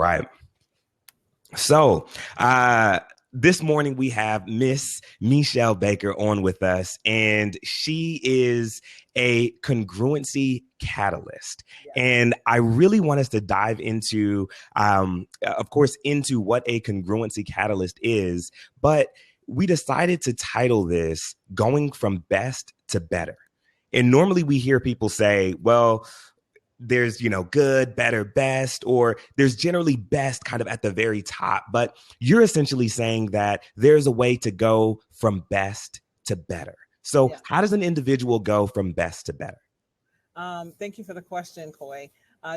Right. So, this morning we have Miss Meshell Baker on with us, and she is a congruency catalyst. Yes. And I really want us to dive into, of course, into what a congruency catalyst is, but we decided to title this Going from Best to Better. And normally we hear people say, well, there's, good, better, best, or there's generally best kind of at the very top. But you're essentially saying that there's a way to go from best to better. So Yeah. how does an individual go from best to better? Thank you for the question, Coy.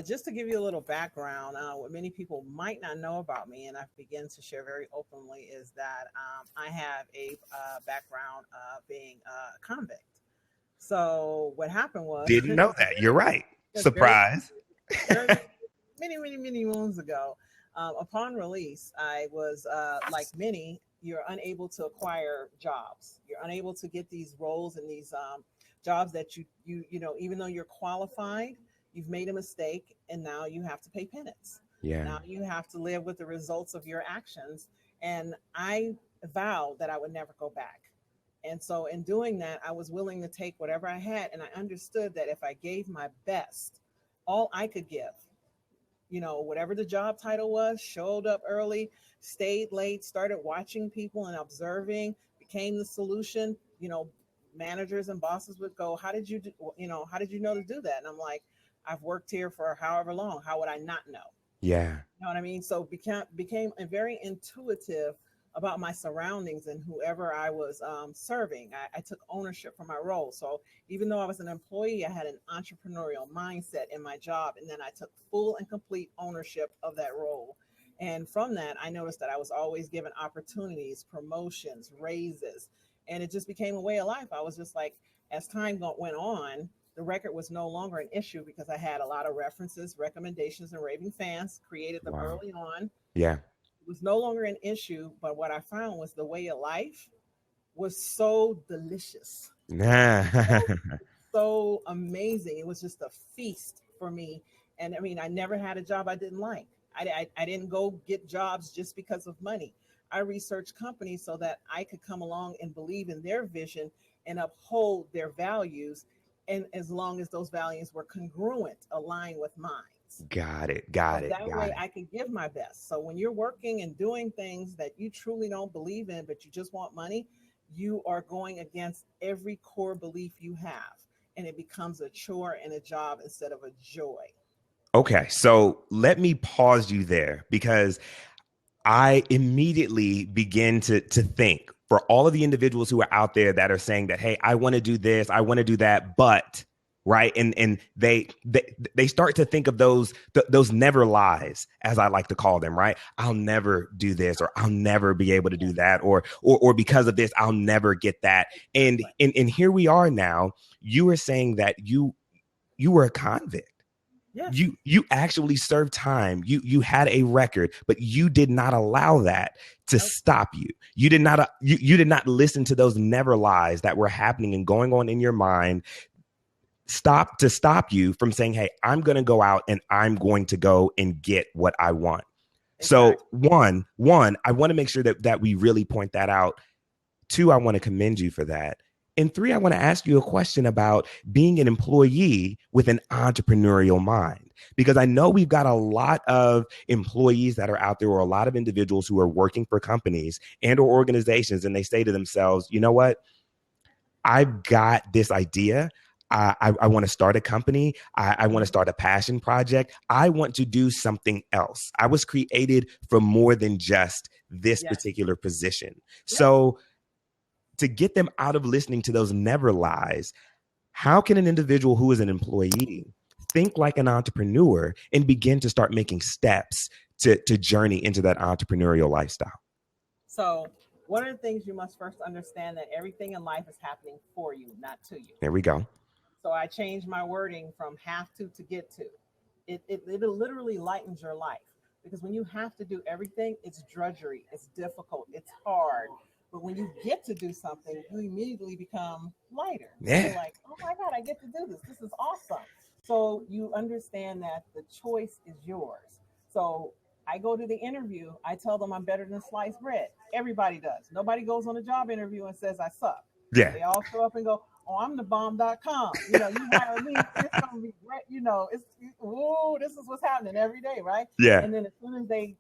Just to give you a little background, what many people might not know about me, and I begin to share very openly, is that I have a background of being a convict. So what happened was, Didn't know that. You're right. very, Surprise. very many moons ago, upon release, I was like many. You're unable to acquire jobs. You're unable to get these roles and these jobs that even though you're qualified, you've made a mistake, and now you have to pay penance. Yeah. Now you have to live with the results of your actions. And I vowed that I would never go back. And so in doing that, I was willing to take whatever I had. And I understood that if I gave my best, all I could give, whatever the job title was, showed up early, stayed late, started watching people and observing, became the solution. Managers and bosses would go, how did you know to do that? And I'm like, I've worked here for however long. How would I not know? Yeah. You know what I mean? So became a very intuitive about my surroundings and whoever I was serving. I took ownership for my role. So even though I was an employee, I had an entrepreneurial mindset in my job. And then I took full and complete ownership of that role. And from that, I noticed that I was always given opportunities, promotions, raises, and it just became a way of life. I was just like, as time went on, the record was no longer an issue because I had a lot of references, recommendations, and raving fans, created them early on. Yeah. It was no longer an issue, but what I found was the way of life was so delicious. So amazing. It was just a feast for me. And I mean, I never had a job I didn't like. I didn't go get jobs just because of money. I researched companies so that I could come along and believe in their vision and uphold their values. And as long as those values were congruent, aligned with mine. Got it. That way I can give my best. So when you're working and doing things that you truly don't believe in, but you just want money, you are going against every core belief you have. And it becomes a chore and a job instead of a joy. Okay. So let me pause you there because I immediately begin to think for all of the individuals who are out there that are saying that, hey, I want to do this, I want to do that, but right. And they start to think of those never lies, as I like to call them, right? I'll never do this, or I'll never be able to do that, or because of this, I'll never get that. And here we are now. You were saying that you were a convict. Yeah. You actually served time. You had a record, but you did not allow that to stop you. You did not you did not listen to those never lies that were happening and going on in your mind. Stop you from saying, hey, I'm going to go out and I'm going to go and get what I want. Exactly. So one, I want to make sure that we really point that out. Two, I want to commend you for that. And three, I want to ask you a question about being an employee with an entrepreneurial mind, because I know we've got a lot of employees that are out there, or a lot of individuals who are working for companies and or organizations, and they say to themselves, you know what? I've got this idea. I want to start a company. I want to start a passion project. I want to do something else. I was created for more than just this particular position. Yeah. So to get them out of listening to those never lies, how can an individual who is an employee think like an entrepreneur and begin to start making steps to journey into that entrepreneurial lifestyle? So one of the things you must first understand that everything in life is happening for you, not to you. There we go. So I changed my wording from have to get to. It literally lightens your life, because when you have to do everything, it's drudgery, it's difficult, it's hard. But when you get to do something, you immediately become lighter. Yeah. You're like, oh my God, I get to do this. This is awesome. So you understand that the choice is yours. So I go to the interview. I tell them I'm better than sliced bread. Everybody does. Nobody goes on a job interview and says I suck. Yeah. They all show up and go, "Oh, I'm the bomb.com. You know, you hire me, it's gonna be great. You know, this is what's happening every day, right?" Yeah. And then as soon as they,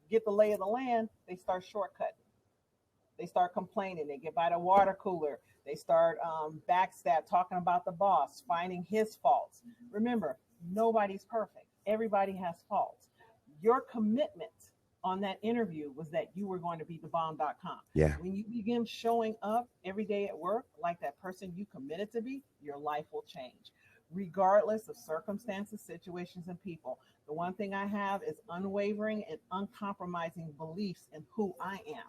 get the lay of the land, they start shortcutting. They start complaining. They get by the water cooler. They start backstab, talking about the boss, finding his faults. Remember, nobody's perfect. Everybody has faults. Your commitment on that interview was that you were going to be the bomb.com. Yeah. When you begin showing up every day at work like that person you committed to be, your life will change, regardless of circumstances, situations, and people. The one thing I have is unwavering and uncompromising beliefs in who I am.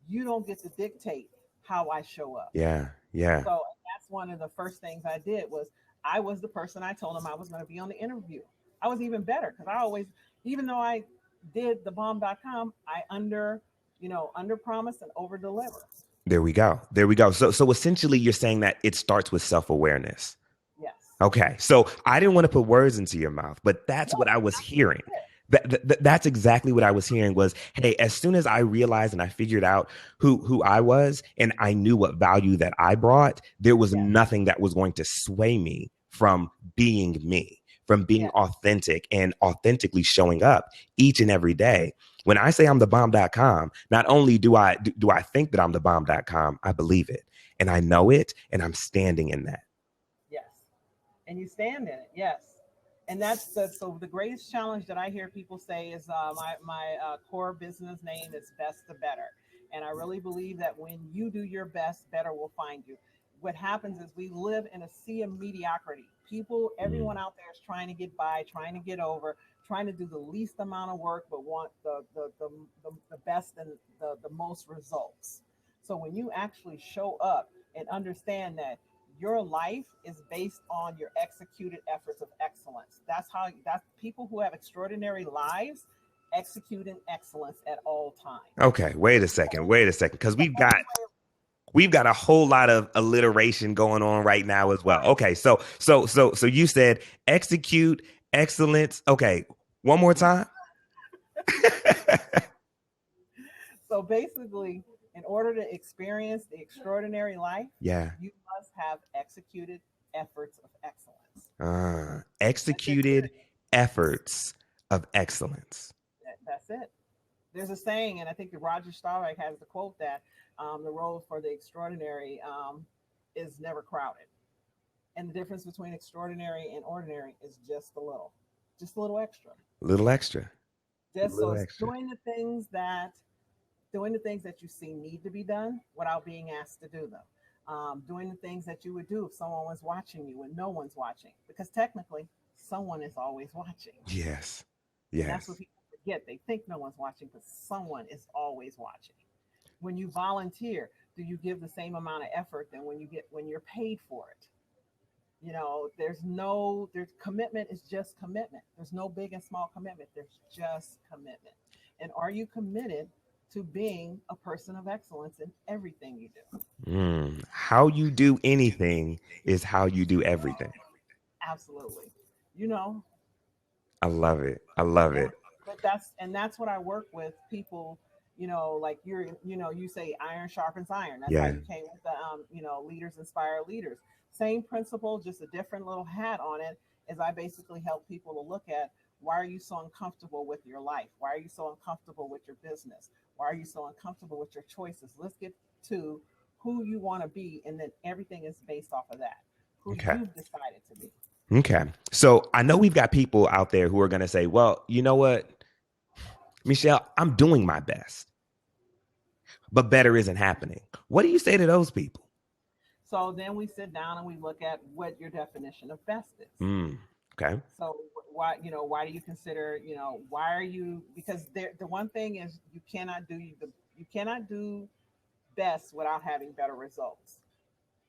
You don't get to dictate how I show up. Yeah. Yeah. So that's one of the first things I did was I was the person I told them I was going to be on the interview. I was even better because I always, even though I did the bomb.com, I under promise and over deliver. There we go. There we go. So essentially you're saying that it starts with self-awareness. Yes. Okay. So I didn't want to put words into your mouth, but that's what I was hearing. That's exactly what I was hearing was, hey, as soon as I realized and I figured out who I was and I knew what value that I brought, there was nothing that was going to sway me from being me, from being authentic and authentically showing up each and every day. When I say I'm the bomb.com, not only do I think that I'm the bomb.com, I believe it and I know it and I'm standing in that. Yes. And you stand in it. Yes. And that's so the greatest challenge that I hear people say is my core business name is best to better. And I really believe that when you do your best, better will find you. What happens is we live in a sea of mediocrity. People, everyone out there is trying to get by, trying to get over, trying to do the least amount of work, but want the best and the most results. So when you actually show up and understand that your life is based on your executed efforts of excellence. That's people who have extraordinary lives execute in excellence at all times. Okay, wait a second, because we've got a whole lot of alliteration going on right now as well. Okay, so you said execute excellence. Okay, one more time. So basically, in order to experience the extraordinary life, you must have executed efforts of excellence. Executed efforts of excellence. That's it. There's a saying, and I think that Roger Staubach has the quote that the road for the extraordinary is never crowded. And the difference between extraordinary and ordinary is just a little extra. A little extra. Just so it's doing the things that you see need to be done without being asked to do them. Doing the things that you would do if someone was watching you and no one's watching, because technically someone is always watching. Yes. And that's what people forget. They think no one's watching, but someone is always watching. When you volunteer, do you give the same amount of effort than when you're paid for it? There's commitment is just commitment. There's no big and small commitment. There's just commitment. And are you committed to being a person of excellence in everything you do? How you do anything is how you do everything. Absolutely. I love it. I love it. But that's what I work with people, like you say iron sharpens iron. That's how you came with the leaders inspire leaders. Same principle, just a different little hat on it, as I basically help people to look at, why are you so uncomfortable with your life? Why are you so uncomfortable with your business? Why are you so uncomfortable with your choices? Let's get to who you want to be, and then everything is based off of that, who you've decided to be. Okay. So I know we've got people out there who are going to say, well, you know what, Meshell, I'm doing my best, but better isn't happening. What do you say to those people? So then we sit down and we look at what your definition of best is. Okay. So why do you consider, why are you, because the one thing is you cannot do best without having better results.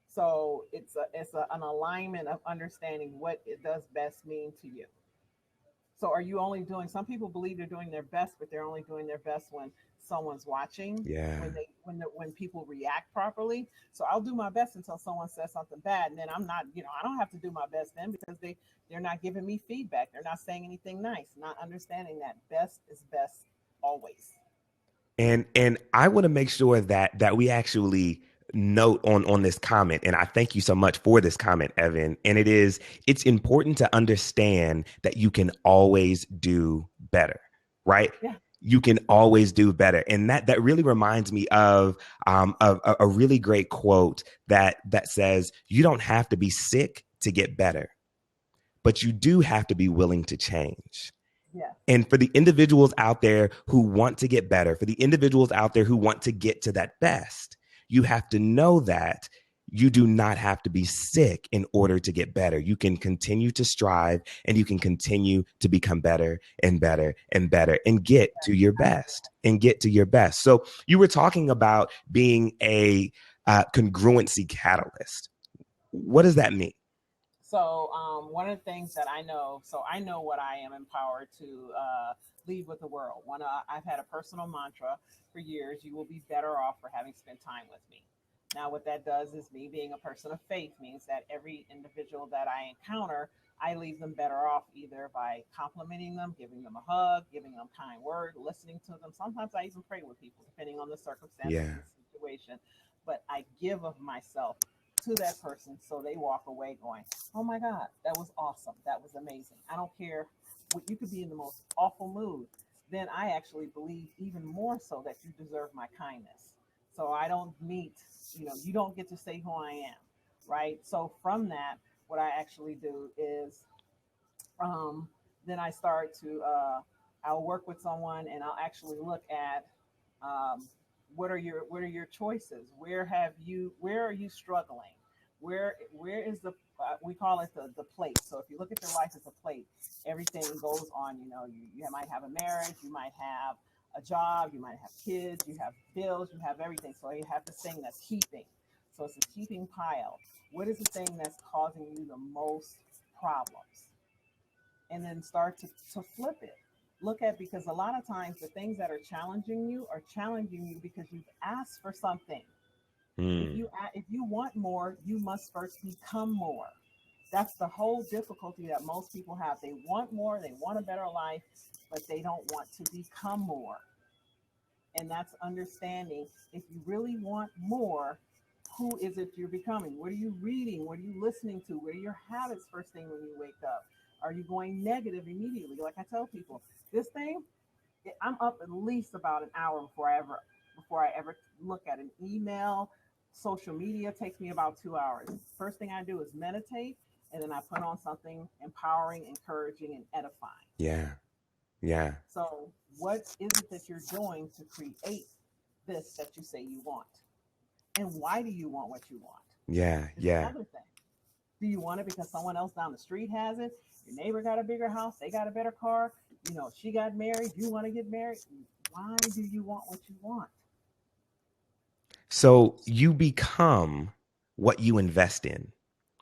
So it's an alignment of understanding what it does best mean to you. So are you only doing, some people believe they're doing their best, but they're only doing their best when someone's watching, Yeah. when people react properly. So I'll do my best until someone says something bad. And then I'm not, I don't have to do my best then, because they're not giving me feedback. They're not saying anything nice, not understanding that best is best always. And I want to make sure that we actually note on this comment, and I thank you so much for this comment, Evan. And it's important to understand that you can always do better, right? Yeah. You can always do better. And that really reminds me of a really great quote that says, you don't have to be sick to get better, but you do have to be willing to change. Yeah. And for the individuals out there who want to get better, for the individuals out there who want to get to that best, you have to know that you do not have to be sick in order to get better. You can continue to strive, and you can continue to become better and better and better and get to your best and get to your best. So you were talking about being a congruency catalyst. What does that mean? So one of the things that I know, so I know what I am empowered to leave with the world. I've had a personal mantra for years: you will be better off for having spent time with me. Now, what that does is, me being a person of faith means that every individual that I encounter, I leave them better off, either by complimenting them, giving them a hug, giving them a kind word, listening to them. Sometimes I even pray with people, depending on the circumstances Yeah. and the situation. But I give of myself to that person, so they walk away going, oh my God, that was awesome. That was amazing. I don't care what, you could be in the most awful mood. Then I actually believe even more so that you deserve my kindness. So I don't meet, you don't get to say who I am, right? So from that, what I actually do is, then I start to, I'll work with someone, and I'll actually look at, um, what are your choices? Where are you struggling? Where is the, we call it the plate. So if you look at your life as a plate, everything goes on. You might have a marriage, you might have a job, you might have kids, you have bills, you have everything. So you have this thing that's heaping. So it's a heaping pile. What is the thing that's causing you the most problems? And then start to flip it. Look at, because a lot of times the things that are challenging you because you've asked for something. Mm. If you want more, you must first become more. That's the whole difficulty that most people have. They want more, they want a better life, but they don't want to become more. And that's understanding, if you really want more, who is it you're becoming? What are you reading? What are you listening to? What are your habits first thing when you wake up? Are you going negative immediately? Like I tell people, this thing, I'm up at least about an hour before I ever look at an email. Social media takes me about 2 hours. First thing I do is meditate, and then I put on something empowering, encouraging, and edifying. Yeah. Yeah. So what is it that you're doing to create this that you say you want? And why do you want what you want? Yeah. It's Yeah. another thing. Do you want it because someone else down the street has it? Your neighbor got a bigger house, they got a better car, she got married, you want to get married. Why do you want what you want? So you become what you invest in.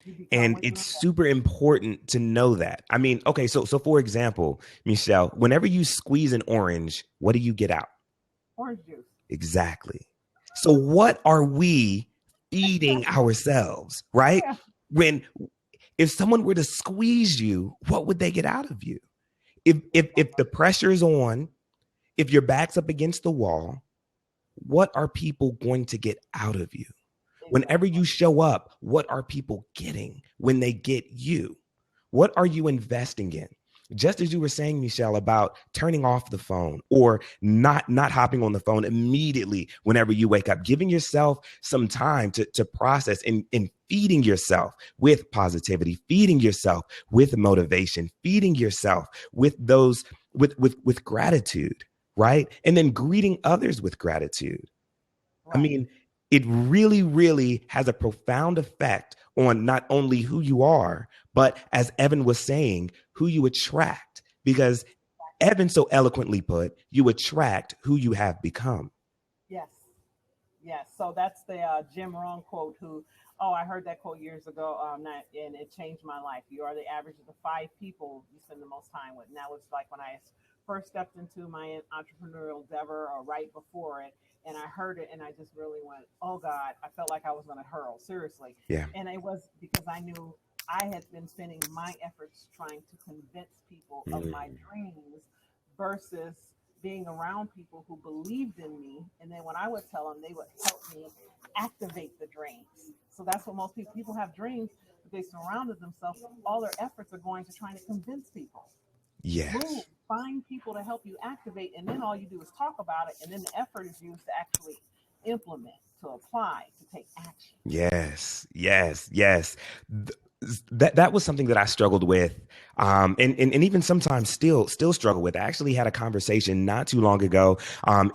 You become And what you it's invest super important to know that. I mean, okay, so for example, Meshell, whenever you squeeze an orange, what do you get out? Orange juice. Exactly. So what are we feeding ourselves, right? Yeah. When if someone were to squeeze you, what would they get out of you? If the pressure's on, if your back's up against the wall, what are people going to get out of you? Whenever you show up, what are people getting when they get you? What are you investing in? Just as you were saying, Meshell, about turning off the phone or not hopping on the phone immediately whenever you wake up, giving yourself some time to process and feeding yourself with positivity, feeding yourself with motivation, feeding yourself with those with gratitude, right? And then greeting others with gratitude. Right. I mean, it really, really has a profound effect on not only who you are, but as Evan was saying, who you attract. Because Evan so eloquently put, you attract who you have become. Yes. Yes. So that's the Jim Rohn quote, who Oh, I heard that quote years ago. And it changed my life. You are the average of the five people you spend the most time with. And that was like when I first stepped into my entrepreneurial endeavor, or right before it. And I heard it, and I just really went, "Oh God!" I felt like I was going to hurl, seriously. Yeah. And it was because I knew I had been spending my efforts trying to convince people of my Mm. dreams versus being around people who believed in me. And then when I would tell them, they would help me activate the dreams. So that's what most people have dreams, but they surrounded themselves. All their efforts are going to trying to convince people. Move, Yes. find people to help you activate, and then all you do is talk about it, and then the effort is used to actually implement, to apply, to take action. Yes, yes, yes. That was something that I struggled with, and even sometimes still struggle with. I actually had a conversation not too long ago.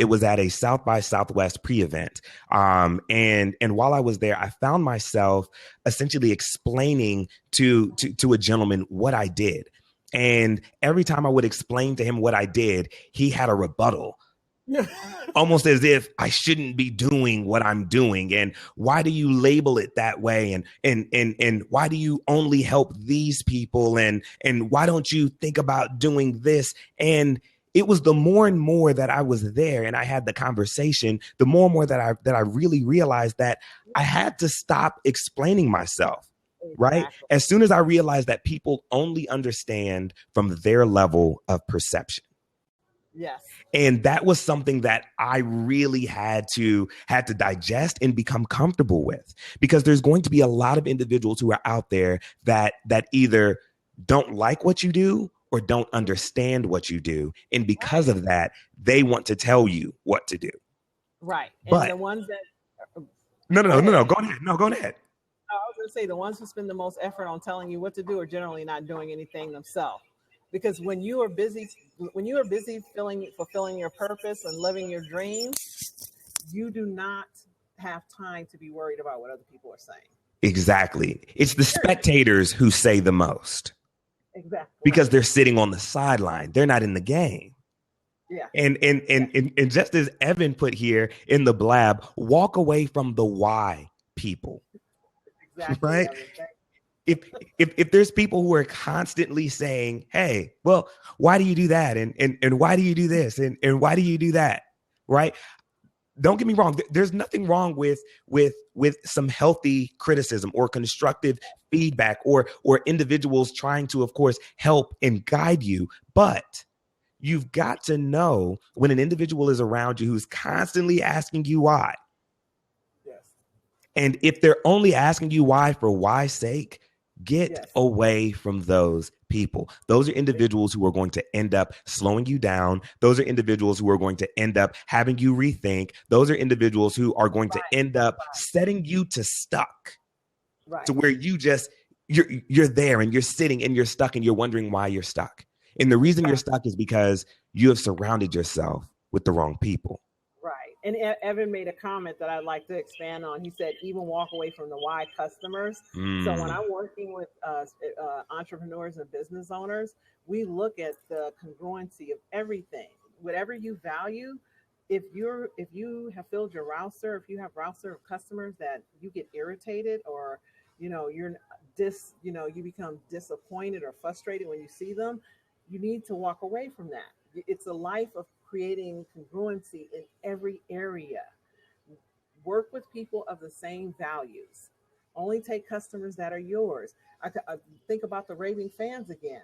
It was at a South by Southwest pre-event, and while I was there, I found myself essentially explaining to a gentleman what I did, and every time I would explain to him what I did, he had a rebuttal, almost as if I shouldn't be doing what I'm doing. And why do you label it that way? And why do you only help these people? And why don't you think about doing this? And it was the more and more that I was there and I had the conversation, the more and more that I really realized that I had to stop explaining myself. Right. Exactly. As soon as I realized that people only understand from their level of perception. Yes. And that was something that I really had to digest and become comfortable with, because there's going to be a lot of individuals who are out there that either don't like what you do or don't understand what you do, and because Right. of that they want to tell you what to do. Right. And But the ones that go no, ahead. go ahead. No, go ahead. I was going to say the ones who spend the most effort on telling you what to do are generally not doing anything themselves. Because when you are busy fulfilling your purpose and living your dreams, you do not have time to be worried about what other people are saying. Exactly. It's the Period. spectators who say the most Exactly. because they're sitting on the sideline. They're not in the game. Yeah. And just as Evan put here in the blab, walk away from the why people, Exactly. right? If there's people who are constantly saying, hey, well, why do you do that? And why do you do this? And why do you do that? Right? Don't get me wrong. There's nothing wrong with some healthy criticism or constructive feedback, or individuals trying to, of course, help and guide you. But you've got to know when an individual is around you who's constantly asking you why. Yes. And if they're only asking you why for why's sake, get Yes. away from those people. Those are individuals who are going to end up slowing you down. Those are individuals who are going to end up having you rethink. Those are individuals who are going to end up setting you to stuck, Right. to where you're there and you're sitting and you're stuck and you're wondering why you're stuck. And the reason you're stuck is because you have surrounded yourself with the wrong people. Right. And Evan made a comment that I'd like to expand on. He said, even walk away from the why customers. So when Mm, I'm working with entrepreneurs and business owners, we look at the congruency of everything. Whatever you value, if you have filled your rouster, if you have rouster of customers that you get irritated, or you're you become disappointed or frustrated when you see them, you need to walk away from that. It's a life of creating congruency in every area. Work with people of the same values. Only take customers that are yours. I think about the raving fans again.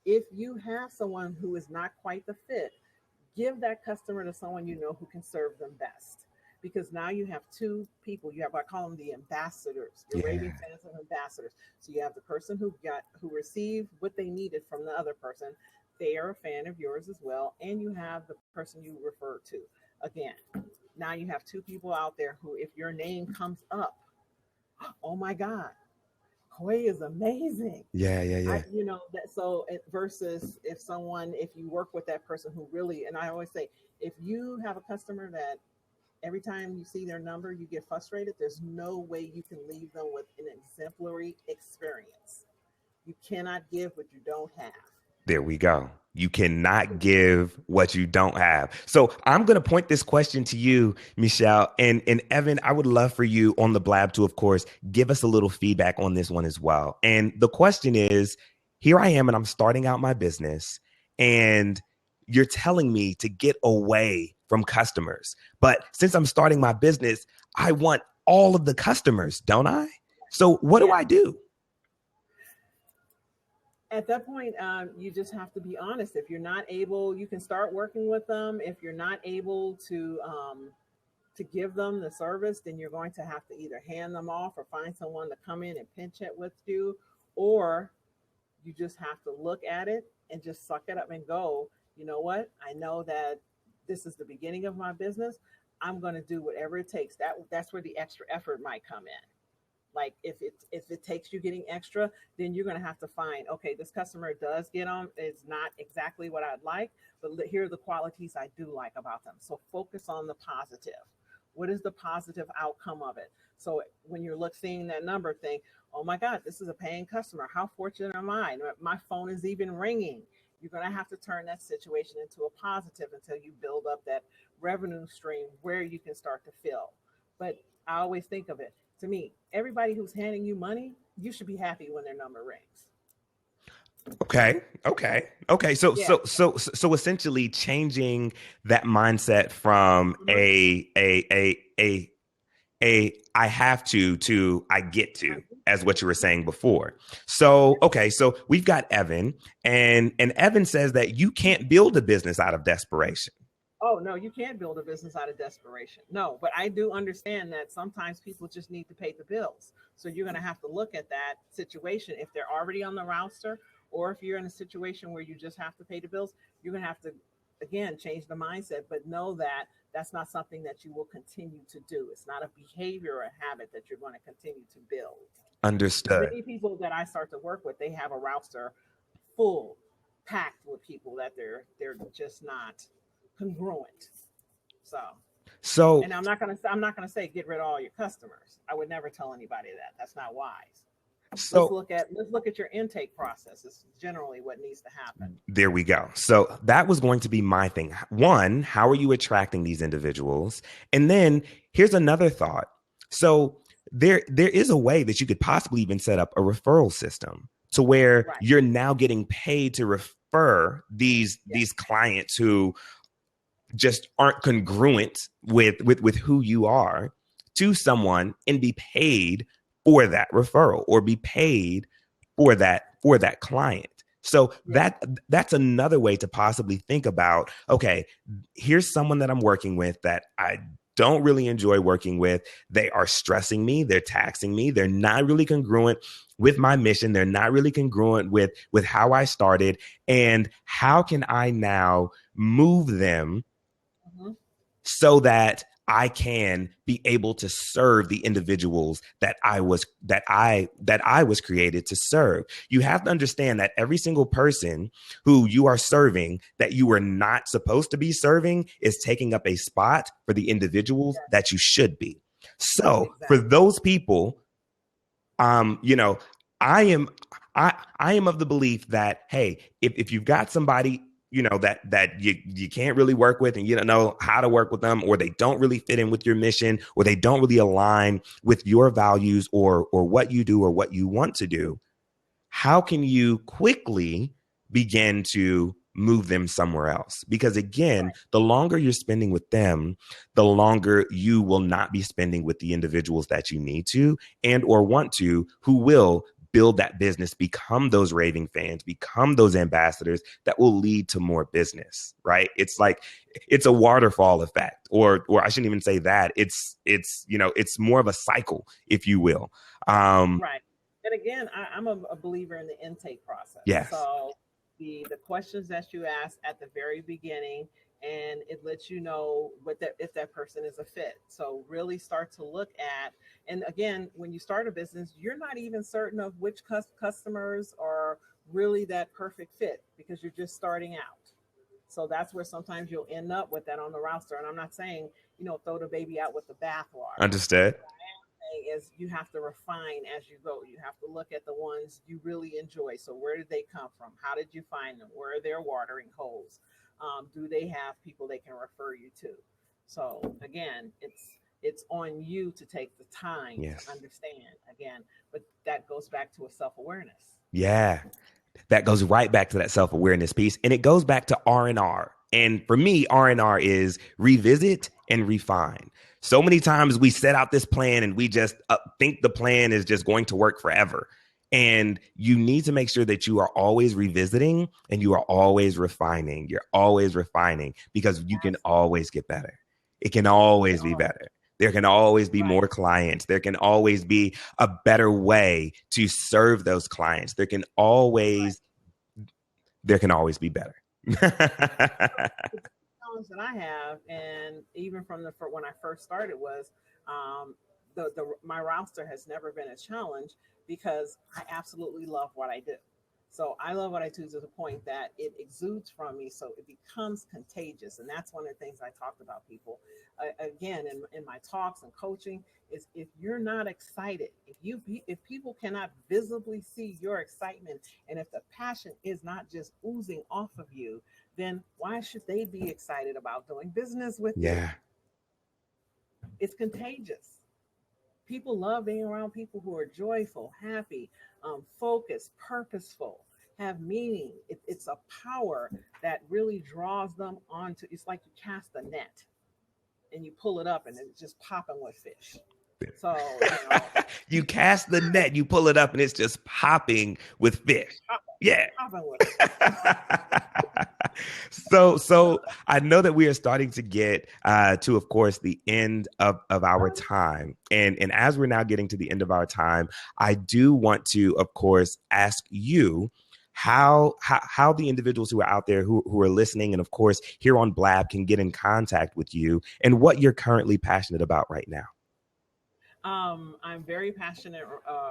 If you have someone who is not quite the fit, give that customer to someone you know who can serve them best. Because now you have two people. You have, I call them the ambassadors. Your yeah. raving fans and ambassadors. So you have the person who received what they needed from the other person. They are a fan of yours as well, and you have the person you refer to. Again, now you have two people out there who, if your name comes up, oh my God, Koi is amazing. Yeah, yeah, yeah. That. So versus if you work with that person who really, and I always say, if you have a customer that every time you see their number you get frustrated, there's no way you can leave them with an exemplary experience. You cannot give what you don't have. There we go. You cannot give what you don't have. So I'm going to point this question to you, Meshell. And Evan, I would love for you on the Blab to, of course, give us a little feedback on this one as well. And the question is, here I am and I'm starting out my business and you're telling me to get away from customers. But since I'm starting my business, I want all of the customers, don't I? So what do I do? At that point, you just have to be honest. If you're not able, you can start working with them. If you're not able to give them the service, then you're going to have to either hand them off or find someone to come in and pinch it with you, or you just have to look at it and just suck it up and go, you know what? I know that this is the beginning of my business. I'm going to do whatever it takes. That's where the extra effort might come in. Like if it takes you getting extra, then you're going to have to find, okay, this customer does get on. It's not exactly what I'd like, but here are the qualities I do like about them. So focus on the positive. What is the positive outcome of it? So when you're seeing that number, think, oh my God, this is a paying customer. How fortunate am I? My phone is even ringing. You're going to have to turn that situation into a positive until you build up that revenue stream where you can start to fill. But I always think of it, to me, everybody who's handing you money, you should be happy when their number rings. Okay. So essentially changing that mindset from a I have to I get to, as what you were saying before. So okay, so we've got Evan, and Evan says that you can't build a business out of desperation. Oh no, you can't build a business out of desperation. No, but I do understand that sometimes people just need to pay the bills. So you're going to have to look at that situation if they're already on the roster, or if you're in a situation where you just have to pay the bills. You're going to have to again change the mindset, but know that that's not something that you will continue to do. It's not a behavior or a habit that you're going to continue to build. Understood. Many people that I start to work with, they have a roster full, packed with people that they're just not congruent. So, So and I'm not gonna say get rid of all your customers. I would never tell anybody that. That's not wise. Let's so look at let's look at your intake process. It's generally what needs to happen. there we go. So that was going to be my thing. One, how are you attracting these individuals? And then here's another thought. So there is a way that you could possibly even set up a referral system to where Right. you're now getting paid to refer these clients who just aren't congruent with who you are to someone, and be paid for that referral or be paid for that client. So that's another way to possibly think about, okay, here's someone that I'm working with that I don't really enjoy working with. They are stressing me, they're taxing me, they're not really congruent with my mission, they're not really congruent with how I started, and how can I now move them Mhm. so that I can be able to serve the individuals that I was created to serve. You have to understand that every single person who you are serving that you are not supposed to be serving is taking up a spot for the individuals that you should be. So for Exactly. those people, you know, I am I am of the belief that, hey, if you've got somebody, you know, that you can't really work with and you don't know how to work with them, or they don't really fit in with your mission, or they don't really align with your values or what you do or what you want to do, how can you quickly begin to move them somewhere else? Because again, Right. the longer you're spending with them, the longer you will not be spending with the individuals that you need to and or want to, who will build that business, become those raving fans, become those ambassadors that will lead to more business, right? It's like it's a waterfall effect, or I shouldn't even say that. It's you know, it's more of a cycle, if you will. Right. And again, I'm a believer in the intake process. Yes. So the questions that you ask at the very beginning, and it lets you know what that if that person is a fit. So really start to look at, and again, when you start a business, you're not even certain of which customers are really that perfect fit because you're just starting out. So that's where sometimes you'll end up with that on the roster. And I'm not saying, throw the baby out with the bathwater. Understood. saying is you have to refine as you go. You have to look at the ones you really enjoy. So where did they come from? How did you find them? Where are their watering holes? Do they have people they can refer you to? So again, it's on you to take the time to Yes. understand again, but that goes back to a self-awareness. Yeah. That goes right back to that self-awareness piece. And it goes back to R&R. And for me, R&R is revisit and refine. So many times we set out this plan and we just think the plan is just going to work forever. And you need to make sure that you are always revisiting and you are always refining. You're always refining because you can Absolutely. always get better. It can You can always be always, better. There can always be right, more clients. There can always be a better way to serve those clients. right. There can always be better. The challenge that I have, and even from the when I first started, was um, the my roster has never been a challenge because I absolutely love what I do. So I love what I do to the point that it exudes from me, so it becomes contagious, and that's one of the things I talked about. People, again, in my talks and coaching, is if you're not excited, if people cannot visibly see your excitement, and if the passion is not just oozing off of you, then why should they be excited about doing business with you? Yeah. It's contagious. People love being around people who are joyful, happy, focused, purposeful, have meaning. It's a power that really draws them onto. It's like you cast a net and you pull it up and it's just popping with fish. So You cast the net, you pull it up, and it's just popping with fish. popping, Yeah. popping with it. So I know that we are starting to get to, of course, the end of our time. And as we're now getting to the end of our time, I do want to, of course, ask you how the individuals who are out there who are listening and, of course, here on Blab can get in contact with you and what you're currently passionate about right now. I'm very passionate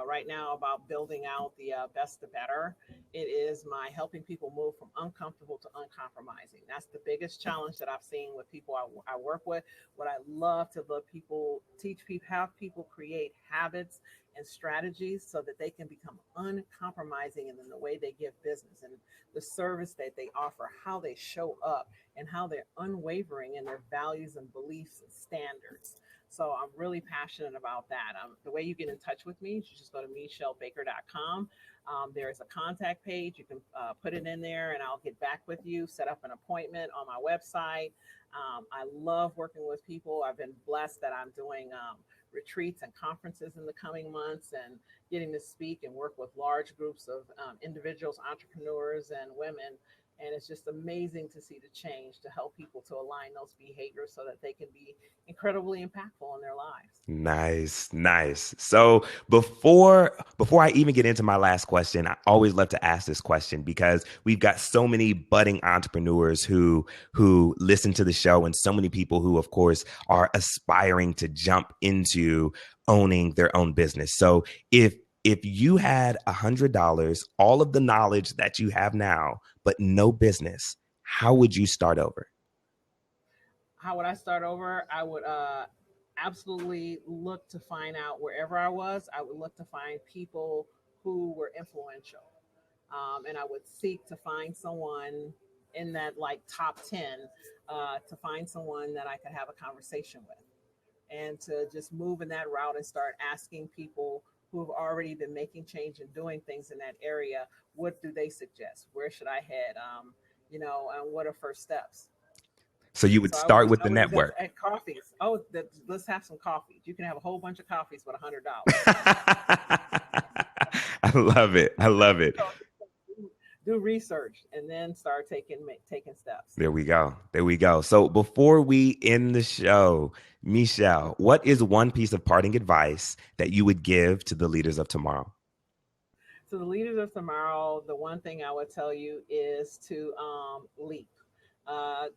right now about building out the best to better. It is my helping people move from uncomfortable to uncompromising. That's the biggest challenge that I've seen with people I work with. What I love to let people teach people, have people create habits and strategies so that they can become uncompromising in the way they give business and the service that they offer, how they show up, and how they're unwavering in their values and beliefs and standards. So I'm really passionate about that. The way you get in touch with me, you just go to meshellbaker.com. There is a contact page. You can put it in there and I'll get back with you, set up an appointment on my website. I love working with people. I've been blessed that I'm doing retreats and conferences in the coming months and getting to speak and work with large groups of individuals, entrepreneurs, and women. And it's just amazing to see the change to help people to align those behaviors so that they can be incredibly impactful in their lives. Nice. So before I even get into my last question, I always love to ask this question because we've got so many budding entrepreneurs who listen to the show and so many people who, of course, are aspiring to jump into owning their own business. So if you had $100, all of the knowledge that you have now, but no business, how would you start over? How would I start over? I would absolutely look to find out wherever I was, I would look to find people who were influential. And I would seek to find someone in that like top 10 to find someone that I could have a conversation with and to just move in that route and start asking people who have already been making change and doing things in that area, what do they suggest? Where should I head? And what are first steps? So you would So start with I the would just network. at coffees. Let's have some coffees. You can have a whole bunch of coffees with $100. I love it. I love it. So do research and then start taking steps. There we go. There we go. So before we end the show, Meshell, what is one piece of parting advice that you would give to the leaders of tomorrow? So the leaders of tomorrow, the one thing I would tell you is to leap.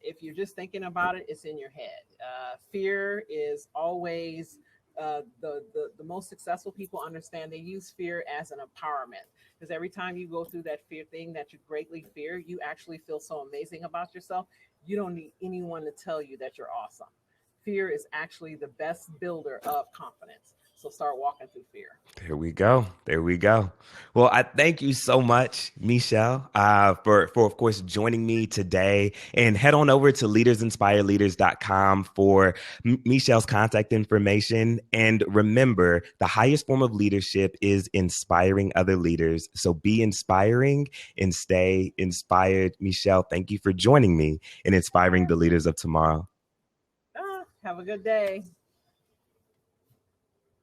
If you're just thinking about it, it's in your head. Fear is always the most successful people understand they use fear as an empowerment because every time you go through that fear thing that you greatly fear, you actually feel so amazing about yourself. You don't need anyone to tell you that you're awesome. Fear is actually the best builder of confidence. So start walking through fear. There we go. There we go. Well, I thank you so much, Meshell, for of course joining me today. And head on over to leadersinspireleaders.com for Meshell's contact information. And remember, the highest form of leadership is inspiring other leaders. So be inspiring and stay inspired. Meshell, thank you for joining me in inspiring the leaders of tomorrow. Have a good day.